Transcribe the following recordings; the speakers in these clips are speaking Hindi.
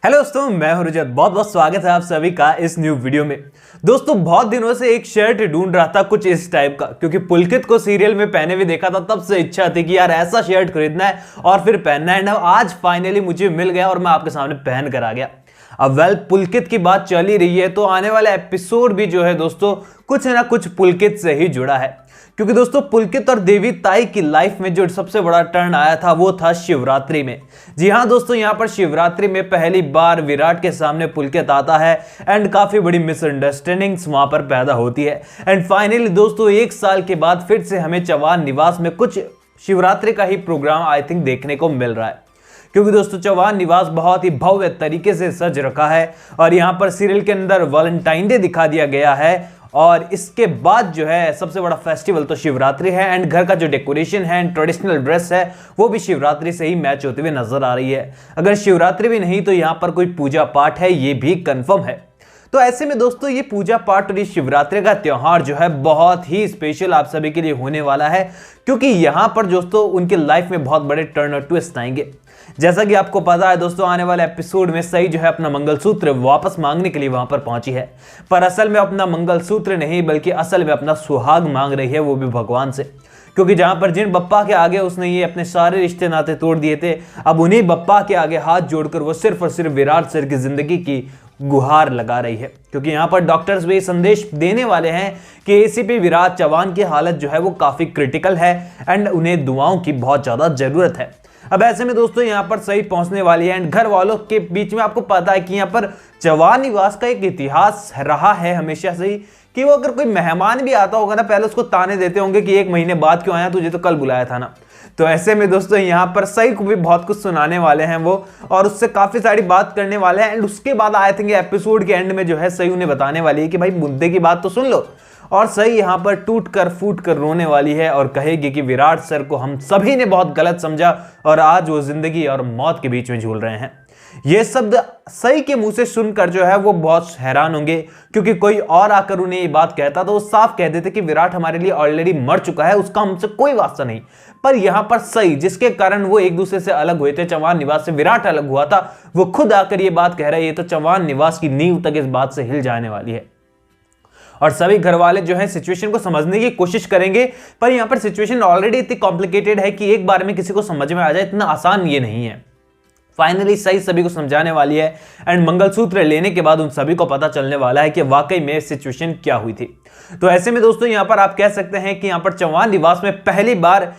हेलो दोस्तों, मैं हूं रजत। बहुत बहुत स्वागत है आप सभी का इस न्यू वीडियो में। दोस्तों, बहुत दिनों से एक शर्ट ढूंढ रहा था कुछ इस टाइप का, क्योंकि पुलकित को सीरियल में पहने हुए देखा था, तब से इच्छा थी कि यार ऐसा शर्ट खरीदना है और फिर पहनना है ना। आज फाइनली मुझे मिल गया और मैं आपके सामने पहन कर आ गया। अब पुलकित की बात चल ही रही है, तो आने वाला एपिसोड भी जो है दोस्तों कुछ ना कुछ पुलकित से ही जुड़ा है। क्योंकि दोस्तों पुलकित और देवी ताई की लाइफ में जो सबसे बड़ा टर्न आया था वो था शिवरात्रि में। जी हां दोस्तों, यहां पर शिवरात्रि में पहली बार विराट के सामने पुलकित आता है एंड काफी बड़ी मिसअंडरस्टैंडिंग्स वहां पर पैदा होती है। एंड फाइनली दोस्तों 1 साल के बाद फिर से हमें चौहान निवास में कुछ शिवरात्रि का ही प्रोग्राम आई थिंक देखने को मिल रहा है। क्योंकि दोस्तों चौहान निवास बहुत ही भव्य तरीके से सज रखा है और यहां पर सीरियल के अंदर वैलेंटाइन डे दिखा दिया गया है। और इसके बाद जो है सबसे बड़ा फेस्टिवल तो शिवरात्रि है एंड घर का जो डेकोरेशन है एंड ट्रेडिशनल ड्रेस है वो भी शिवरात्रि से ही मैच होते हुए नजर आ रही है। अगर शिवरात्रि भी नहीं तो यहां पर कोई पूजा पाठ है, ये भी कंफर्म है। तो ऐसे में दोस्तों ये पूजा पाठ और ये शिवरात्रि का त्योहार जो है बहुत ही स्पेशल आप सभी के लिए होने वाला है, क्योंकि यहां पर दोस्तों उनके लाइफ में बहुत बड़े टर्न और ट्विस्ट आएंगे। जैसा कि आपको पता है दोस्तों, आने वाले एपिसोड में सई जो है अपना मंगलसूत्र वापस मांगने के लिए वहां पर पहुंची है, पर असल में अपना मंगलसूत्र नहीं बल्कि असल में अपना सुहाग मांग रही है, वो भी भगवान से। क्योंकि जहां पर जिन बप्पा के आगे उसने ये अपने सारे रिश्ते नाते तोड़ दिए थे, अब उन्हीं बप्पा के आगे हाथ जोड़कर वो सिर्फ और सिर्फ विराट सर की जिंदगी की गुहार लगा रही है। क्योंकि यहां पर डॉक्टर्स भी संदेश देने वाले हैं कि एसीपी विराट चौहान की हालत जो है वो काफी क्रिटिकल है एंड उन्हें दुआओं की बहुत ज्यादा जरूरत है। अब ऐसे में दोस्तों यहां पर सही पहुंचने वाली है एंड घर वालों के बीच में आपको पता है कि यहां पर चौहान निवास का एक इतिहास रहा है हमेशा से ही कि वो अगर कोई मेहमान भी आता होगा ना, पहले उसको ताने देते होंगे कि 1 महीने बाद क्यों आया, तुझे तो कल बुलाया था ना। तो ऐसे में दोस्तों यहां पर सही को भी बहुत कुछ सुनाने वाले हैं वो, और उससे काफी सारी बात करने वाले हैं। एंड उसके बाद आए थे एपिसोड के एंड में जो है सही उन्हें बताने वाली है कि भाई मुद्दे की बात तो सुन लो, और सही यहां पर टूट कर फूट कर रोने वाली है और कहेगी कि विराट सर को हम सभी ने बहुत गलत समझा और आज वो जिंदगी और मौत के बीच में झूल रहे हैं। ये शब्द सही के मुंह से सुनकर जो है वो बहुत हैरान होंगे, क्योंकि कोई और आकर उन्हें ये बात कहता तो वो साफ कह देते कि विराट हमारे लिए ऑलरेडी मर चुका है, उसका हमसे कोई वास्ता नहीं। पर यहां पर सही, जिसके कारण वो एक दूसरे से अलग हुए थे, चौहान निवास से विराट अलग हुआ था, वो खुद आकर ये बात कह रही है, तो चौहान निवास की नींव तक इस बात से हिल जाने वाली है। और सभी घर वाले जो है सिचुएशन को समझने की कोशिश करेंगे, पर यहां पर सिचुएशन ऑलरेडी इतनी कॉम्प्लिकेटेड है कि एक बार में किसी को समझ में आ जाए इतना आसान ये नहीं है। फाइनली सही सभी को समझाने वाली है एंड मंगलसूत्र लेने के बाद उन सभी को पता चलने वाला है कि वाकई में सिचुएशन क्या हुई थी। तो ऐसे में दोस्तों यहां पर आप कह सकते हैं कि यहां पर चौहान निवास में पहली बार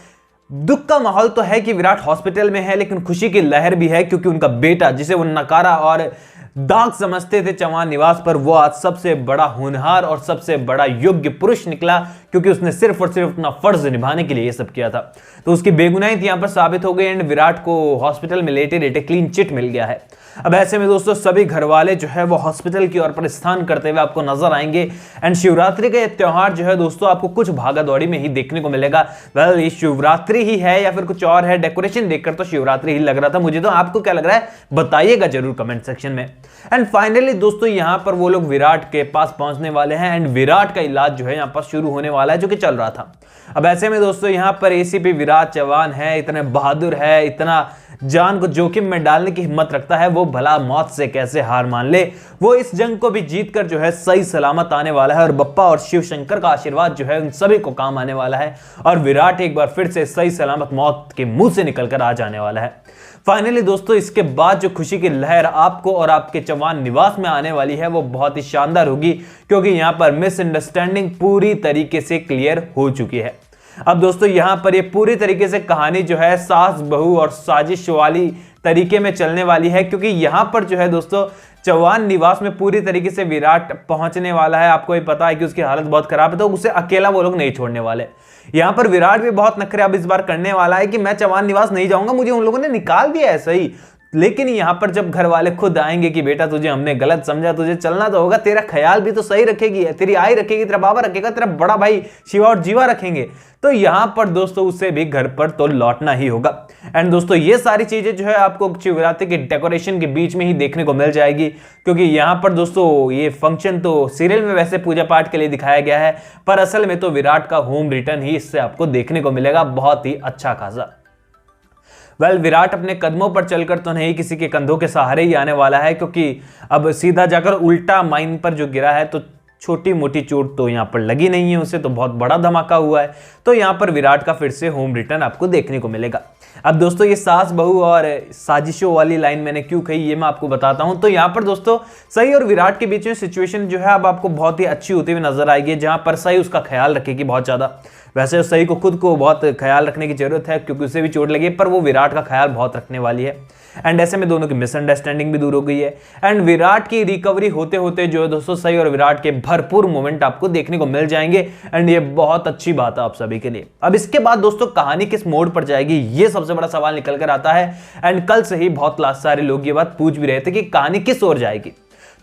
दुख का माहौल तो है कि विराट हॉस्पिटल में है, लेकिन खुशी की लहर भी है, क्योंकि उनका बेटा जिसे वो नकारा और दाग समझते थे चौहान निवास पर, वो आज सबसे बड़ा होनहार और सबसे बड़ा योग्य पुरुष निकला, क्योंकि उसने सिर्फ और सिर्फ अपना फर्ज निभाने के लिए ये सब किया था। तो उसकी बेगुनाही यहां पर साबित हो गई एंड विराट को हॉस्पिटल में लेटे लेटे क्लीन चिट मिल गया है। अब ऐसे में दोस्तों सभी घर वाले जो है वो हॉस्पिटल की ओर प्रस्थान करते हुए आपको नजर आएंगे एंड शिवरात्रि का ये त्योहार जो है दोस्तों आपको कुछ भागादौड़ी में ही देखने को मिलेगा। वेल, ये शिवरात्रि ही है या फिर कुछ और है? डेकोरेशन देखकर तो शिवरात्रि ही लग रहा था मुझे, तो आपको क्या लग रहा है बताइएगा जरूर कमेंट सेक्शन में। एंड फाइनली दोस्तों यहां पर वो लोग विराट के पास पहुंचने वाले हैं एंड विराट का इलाज जो है यहां पर शुरू होने वाला है, जो कि चल रहा था। अब ऐसे में दोस्तों यहां पर एसीपी विराट चौहान है, इतने बहादुर है, इतना जान को जोखिम में डालने की हिम्मत रखता है, वो भला मौत से कैसे हार मान ले। वो इस जंग को भी जीतकर जो है सही सलामत आने वाला है और बप्पा और शिव शंकर का आशीर्वाद जो है उन सभी को काम आने वाला है और विराट एक बार फिर से सही सलामत मौत के मुंह से निकलकर आ जाने वाला है। फाइनली दोस्तों इसके बाद जो खुशी की लहर आपको और आपके चौहान निवास में आने वाली है वो बहुत ही शानदार होगी, क्योंकि यहां पर मिसअंडरस्टैंडिंग पूरी तरीके से क्लियर हो चुकी है। अब दोस्तों यहां पर ये पूरी तरीके से कहानी जो है सास बहू और साजिश वाली तरीके में चलने वाली है, क्योंकि यहां पर जो है दोस्तों चौहान निवास में पूरी तरीके से विराट पहुंचने वाला है। आपको भी पता है कि उसकी हालत बहुत खराब है, तो उसे अकेला वो लोग नहीं छोड़ने वाले। यहां पर विराट भी बहुत नखरे अब इस बार करने वाला है कि मैं चौहान निवास नहीं जाऊंगा, मुझे उन लोगों ने निकाल दिया है सही। लेकिन यहां पर जब घर वाले खुद आएंगे कि बेटा तुझे हमने गलत समझा, तुझे चलना तो होगा, तेरा ख्याल भी तो सही रखेगी, तेरी आई रखेगी, तेरा बाबा रखेगा, तेरा बड़ा भाई शिवा और जीवा रखेंगे, तो यहां पर दोस्तों उसे भी घर पर तो लौटना ही होगा। एंड दोस्तों ये सारी चीजें जो है आपको शिवरात्रि के डेकोरेशन के बीच में ही देखने को मिल जाएगी, क्योंकि यहां पर दोस्तों ये फंक्शन तो सीरियल में वैसे पूजा पाठ के लिए दिखाया गया है, पर असल में तो विराट का होम रिटर्न ही इससे आपको देखने को मिलेगा बहुत ही अच्छा खासा। वेल विराट अपने कदमों पर चलकर तो नहीं, किसी के कंधों के सहारे ही आने वाला है, क्योंकि अब सीधा जाकर उल्टा माइन पर जो गिरा है तो छोटी मोटी चोट तो यहाँ पर लगी नहीं है उसे, तो बहुत बड़ा धमाका हुआ है। तो यहाँ पर विराट का फिर से होम रिटर्न आपको देखने को मिलेगा। अब दोस्तों ये सास बहू और साजिशों वाली लाइन मैंने क्यों कही ये मैं आपको बताता हूं। तो यहाँ पर दोस्तों सई और विराट के बीच में सिचुएशन जो है अब आपको बहुत ही अच्छी होती हुई नजर आएगी, जहां पर सई उसका ख्याल रखेगी बहुत ज्यादा। वैसे सई को खुद को बहुत ख्याल रखने की जरूरत है क्योंकि उसे भी चोट लगी, पर वो विराट का ख्याल बहुत रखने वाली है। एंड ऐसे में दोनों की मिसअंडरस्टैंडिंग भी दूर हो गई है। एंड विराट की रिकवरी होते होते जो है दोस्तों सई और विराट के भरपूर मोमेंट आपको देखने को मिल जाएंगे। एंड ये बहुत अच्छी बात है आप सभी के लिए। अब इसके बाद दोस्तों कहानी किस मोड़ पर जाएगी ये सबसे बड़ा सवाल निकल कर आता है। एंड कल से ही बहुत सारे लोग ये बात पूछ भी रहे थे कि कहानी किस ओर जाएगी।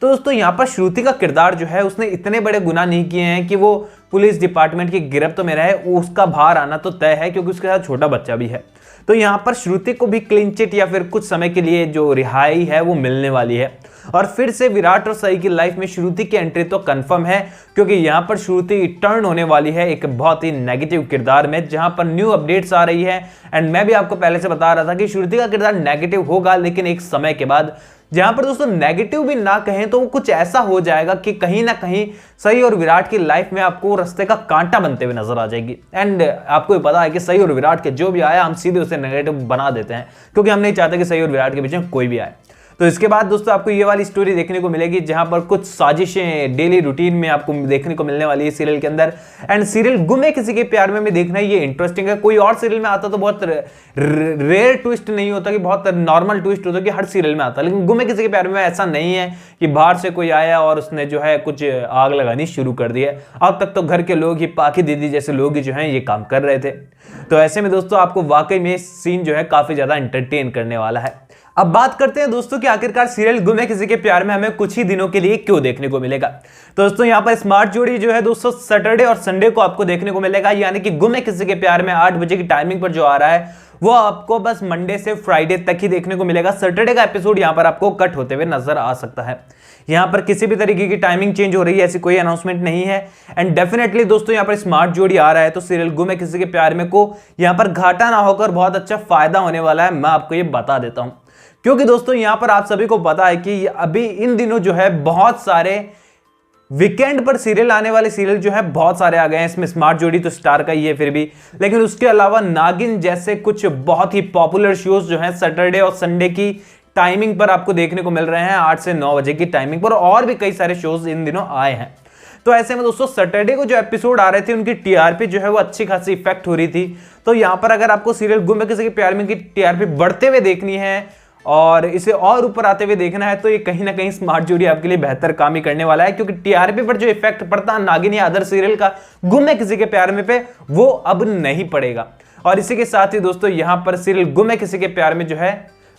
तो दोस्तों यहाँ पर श्रुति का किरदार जो है उसने इतने बड़े गुनाह नहीं किए हैं कि वो पुलिस डिपार्टमेंट की गिरफ्त में रहे, उसका बाहर आना तो तय है क्योंकि उसके साथ छोटा बच्चा भी है। तो यहाँ पर श्रुति को भी क्लीन चिट या फिर कुछ समय के लिए जो रिहाई है वो मिलने वाली है। और फिर से विराट और सई की लाइफ में श्रुति की एंट्री तो कंफर्म है, क्योंकि यहाँ पर श्रुति टर्न होने वाली है एक बहुत ही नेगेटिव किरदार में, जहां पर न्यू अपडेट्स आ रही है। एंड मैं भी आपको पहले से बता रहा था कि श्रुति का किरदार नेगेटिव होगा, लेकिन एक समय के बाद, जहां पर दोस्तों नेगेटिव भी ना कहें तो कुछ ऐसा हो जाएगा कि कहीं ना कहीं सई और विराट की लाइफ में आपको रास्ते का कांटा बनते हुए नजर आ जाएगी। एंड आपको भी पता है कि सई और विराट के जो भी आया हम सीधे उसे नेगेटिव बना देते हैं, क्योंकि हम नहीं चाहते कि सई और विराट के बीच में कोई भी आए। तो इसके बाद दोस्तों आपको ये वाली स्टोरी देखने को मिलेगी जहां पर कुछ साजिशें डेली रूटीन में आपको देखने को मिलने वाली है सीरियल के अंदर। एंड सीरियल गुम है किसी के प्यार में देखना ये इंटरेस्टिंग है। कोई और सीरियल में आता तो बहुत रेयर ट्विस्ट नहीं होता कि बहुत नॉर्मल ट्विस्ट होता कि हर सीरियल में आता, लेकिन गुम है किसी के प्यार में ऐसा नहीं है कि बाहर से कोई आया और उसने जो है कुछ आग लगानी शुरू कर दी है। अब तक तो घर के लोग ही, पाखी दीदी जैसे लोग ही जो है ये काम कर रहे थे। तो ऐसे में दोस्तों आपको वाकई में सीन जो है काफी ज्यादा एंटरटेन करने वाला है। अब बात करते हैं दोस्तों कि आखिरकार सीरियल गुम है किसी के प्यार में हमें कुछ ही दिनों के लिए क्यों देखने को मिलेगा। तो दोस्तों यहाँ पर स्मार्ट जोड़ी जो है दोस्तों सैटरडे और संडे को आपको देखने को मिलेगा, यानी कि गुम है किसी के प्यार में 8 बजे की टाइमिंग पर जो आ रहा है वो आपको बस मंडे से फ्राइडे तक ही देखने को मिलेगा। सैटरडे का एपिसोड यहाँ पर आपको कट होते हुए नजर आ सकता है। यहाँ पर किसी भी तरीके की टाइमिंग चेंज हो रही है ऐसी कोई अनाउंसमेंट नहीं है। एंड डेफिनेटली दोस्तों यहाँ पर स्मार्ट जोड़ी आ रहा है तो सीरियल गुम है किसी के प्यार में को यहाँ पर घाटा ना होकर बहुत अच्छा फायदा होने वाला है, मैं आपको ये बता देता हूं। क्योंकि दोस्तों यहां पर आप सभी को पता है कि अभी इन दिनों जो है बहुत सारे वीकेंड पर सीरियल आने वाले सीरियल जो है बहुत सारे आ गए हैं। इसमें स्मार्ट जोड़ी तो स्टार का ही है फिर भी, लेकिन उसके अलावा नागिन जैसे कुछ बहुत ही पॉपुलर शोज जो है सैटरडे और संडे की टाइमिंग पर आपको देखने को मिल रहे हैं 8 से 9 बजे की टाइमिंग पर, और भी कई सारे शोज इन दिनों आए हैं। तो ऐसे में दोस्तों सैटरडे को जो एपिसोड आ रहे थे उनकी टीआरपी जो है वो अच्छी खासी इफेक्ट हो रही थी। तो यहां पर अगर आपको सीरियल गुम है किसी के प्यार में की टीआरपी बढ़ते हुए देखनी है और इसे और ऊपर आते हुए देखना है तो ये कहीं ना कहीं स्मार्ट जोड़ी आपके लिए बेहतर काम ही करने वाला है, क्योंकि टीआरपी पर जो इफेक्ट पड़ता है नागिन या अदर सीरियल का गुम है किसी के प्यार में पे वो अब नहीं पड़ेगा। और इसी के साथ ही दोस्तों यहां पर सीरियल गुम है किसी के प्यार में जो है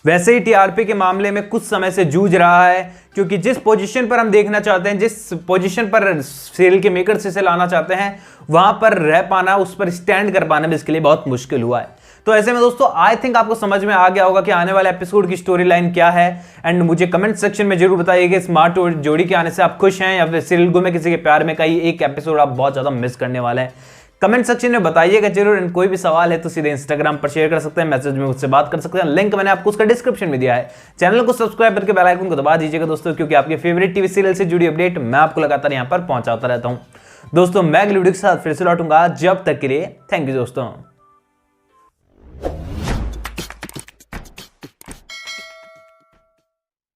वैसे ही टीआरपी के मामले में कुछ समय से जूझ रहा है, क्योंकि जिस पोजीशन पर हम देखना चाहते हैं, जिस पोजीशन पर सीरियल के मेकर्स इसे लाना चाहते हैं वहां पर रह पाना, उस पर स्टैंड कर पाना भी इसके लिए बहुत मुश्किल हुआ है। तो ऐसे में दोस्तों आई थिंक आपको समझ में आ गया होगा कि आने वाले एपिसोड की स्टोरी लाइन क्या है। एंड मुझे कमेंट सेक्शन में जरूर बताइए स्मार्ट जोड़ी के आने से आप खुश हैं या फिर सीरियल गुम है किसी के प्यार में का एक एपिसोड आप बहुत ज्यादा मिस करने वाले हैं। कमेंट सेक्शन में बताइएगा जरूर। एंड कोई भी सवाल है तो सीधे इंस्टाग्राम पर शेयर कर सकते हैं, मैसेज में मुझसे बात कर सकते हैं, लिंक मैंने आपको उसका डिस्क्रिप्शन में दिया है। चैनल को सब्सक्राइब करके बेल आइकन को दबा दीजिएगा दोस्तों, क्योंकि आपके फेवरेट टीवी सीरियल से जुड़ी अपडेट मैं आपको लगातार यहाँ पर पहुंचाता रहता हूँ। दोस्तों मैं अगली वीडियो के साथ फिर से लौटूंगा, जब तक के लिए थैंक यू दोस्तों।